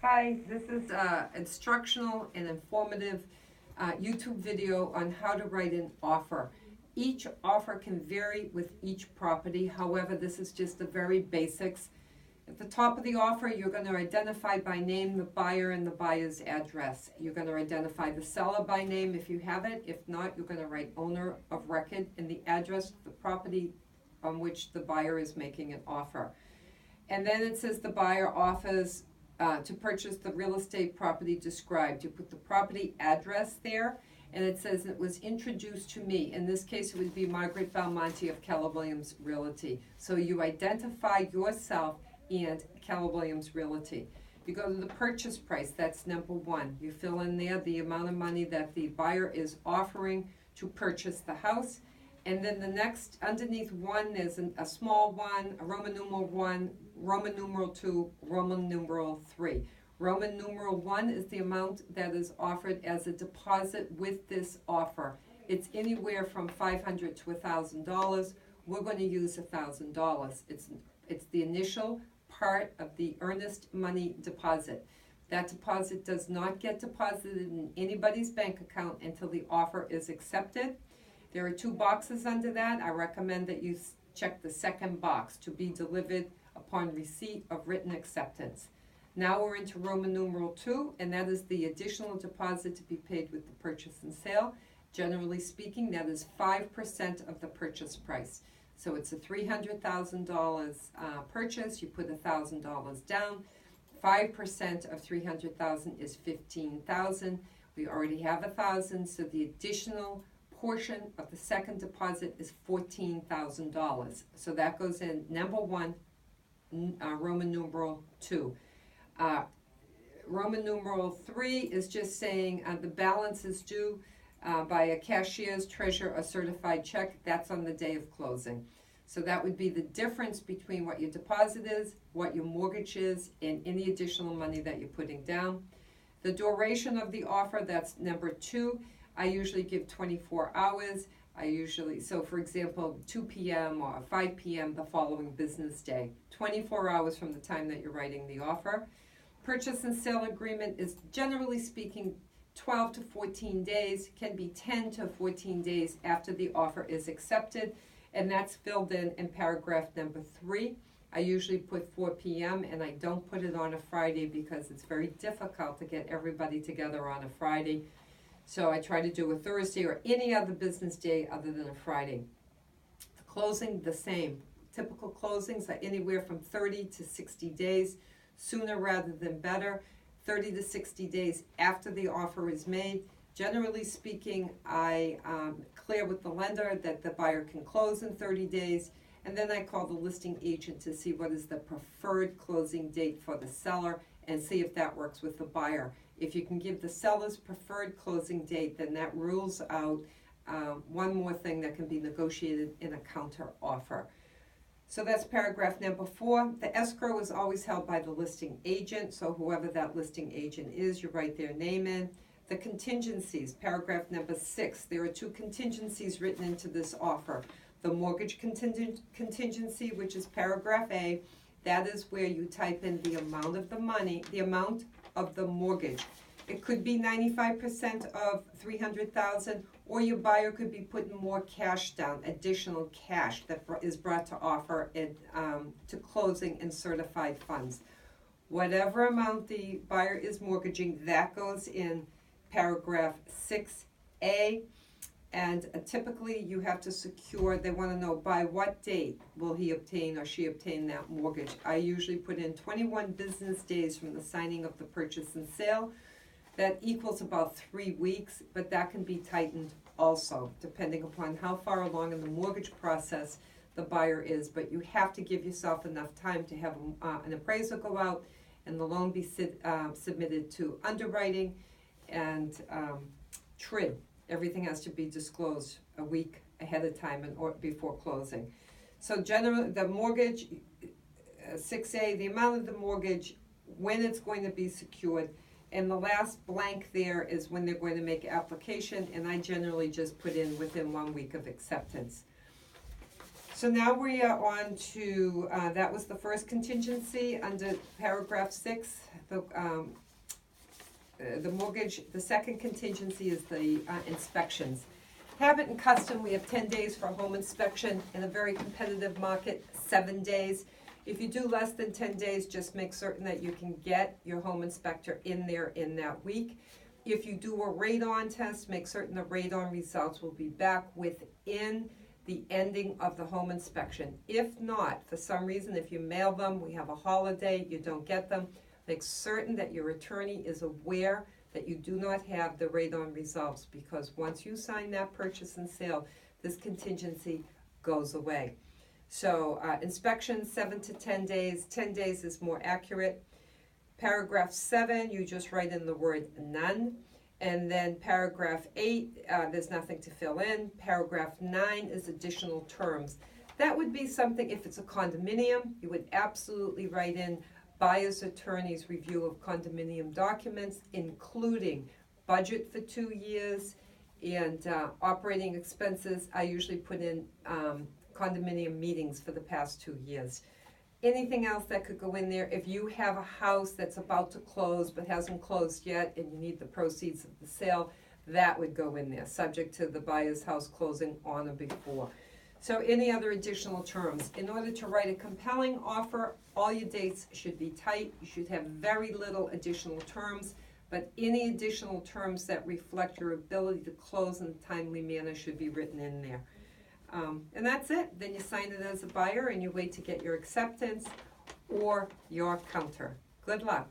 Hi, this is instructional and informative YouTube video on how to write an offer. Each offer can vary with each property. However, this is just the very basics. At the top of the offer, you're going to identify by name the buyer and the buyer's address. You're going to identify the seller by name if you have it. If not, you're going to write owner of record and the address of the property on which the buyer is making an offer. And then it says the buyer offers to purchase the real estate property described. You put the property address there, and it says it was introduced to me. In this case, it would be Margaret Belmonte of Keller Williams Realty. So you identify yourself and Keller Williams Realty. You go to the purchase price, that's number one. You fill in there the amount of money that the buyer is offering to purchase the house. And then the next, underneath one, there's a small one, a Roman numeral 1, Roman numeral 2, Roman numeral 3. Roman numeral 1 is the amount that is offered as a deposit with this offer. It's anywhere from $500 to $1,000. We're going to use $1,000. It's the initial part of the earnest money deposit. That deposit does not get deposited in anybody's bank account until the offer is accepted. There are two boxes under that. I recommend that you check the second box, to be delivered upon receipt of written acceptance. Now we're into Roman numeral 2, and that is the additional deposit to be paid with the purchase and sale. Generally speaking, that is 5% of the purchase price. So it's a $300,000 purchase. You put $1,000 down. 5% of $300,000 is $15,000. We already have $1,000, so the additional portion of the second deposit is $14,000. So that goes in number 1, Roman numeral 2. Roman numeral 3 is just saying the balance is due by a cashier's, treasurer, or certified check. That's on the day of closing. So that would be the difference between what your deposit is, what your mortgage is, and any additional money that you're putting down. The duration of the offer, that's number 2. I usually give 24 hours. So for example, 2 p.m. or 5 p.m. the following business day. 24 hours from the time that you're writing the offer. Purchase and sale agreement is, generally speaking, 12 to 14 days, can be 10 to 14 days after the offer is accepted, and that's filled in paragraph number 3. I usually put 4 p.m. and I don't put it on a Friday because it's very difficult to get everybody together on a Friday. So I try to do a Thursday or any other business day other than a Friday. The closing, the same. Typical closings are anywhere from 30 to 60 days, sooner rather than better. 30 to 60 days after the offer is made. Generally speaking, I clear with the lender that the buyer can close in 30 days, and then I call the listing agent to see what is the preferred closing date for the seller and see if that works with the buyer. If you can give the seller's preferred closing date, then that rules out one more thing that can be negotiated in a counter offer. So that's paragraph number 4. The escrow is always held by the listing agent, so whoever that listing agent is, you write their name in. The contingencies, paragraph number 6. There are 2 contingencies written into this offer. The mortgage contingency, which is paragraph A, that is where you type in the amount of the money, the amount of the mortgage. It could be 95% of $300,000, or your buyer could be putting more cash down, additional cash that is brought to offer to closing in certified funds. Whatever amount the buyer is mortgaging, that goes in paragraph 6A. And typically you have to secure, they want to know by what date will he obtain or she obtain that mortgage. I usually put in 21 business days from the signing of the purchase and sale. That equals about 3 weeks, but that can be tightened also, depending upon how far along in the mortgage process the buyer is. But you have to give yourself enough time to have an appraisal go out and the loan be submitted to underwriting and TRID. Everything has to be disclosed a week ahead of time or before closing. So generally, the mortgage, 6A, the amount of the mortgage, when it's going to be secured, and the last blank there is when they're going to make application, and I generally just put in within 1 week of acceptance. So now we are on to, that was the first contingency under paragraph 6. The mortgage, the second contingency is the inspections. Habit and custom, we have 10 days for home inspection. In a very competitive market, 7 days. If you do less than 10 days, just make certain that you can get your home inspector in there in that week. If you do a radon test, make certain the radon results will be back within the ending of the home inspection. If not, for some reason, if you mail them, we have a holiday, you don't get them, make certain that your attorney is aware that you do not have the radon results, because once you sign that purchase and sale, this contingency goes away. So inspections, 7 to 10 days. 10 days is more accurate. Paragraph 7, you just write in the word none. And then paragraph 8, there's nothing to fill in. Paragraph 9 is additional terms. That would be something, if it's a condominium, you would absolutely write in buyer's attorney's review of condominium documents, including budget for 2 years and operating expenses. I usually put in condominium meetings for the past 2 years. Anything else that could go in there, if you have a house that's about to close but hasn't closed yet and you need the proceeds of the sale, that would go in there, subject to the buyer's house closing on or before. So any other additional terms. In order to write a compelling offer, all your dates should be tight. You should have very little additional terms, but any additional terms that reflect your ability to close in a timely manner should be written in there. And that's it. Then you sign it as a buyer and you wait to get your acceptance or your counter. Good luck.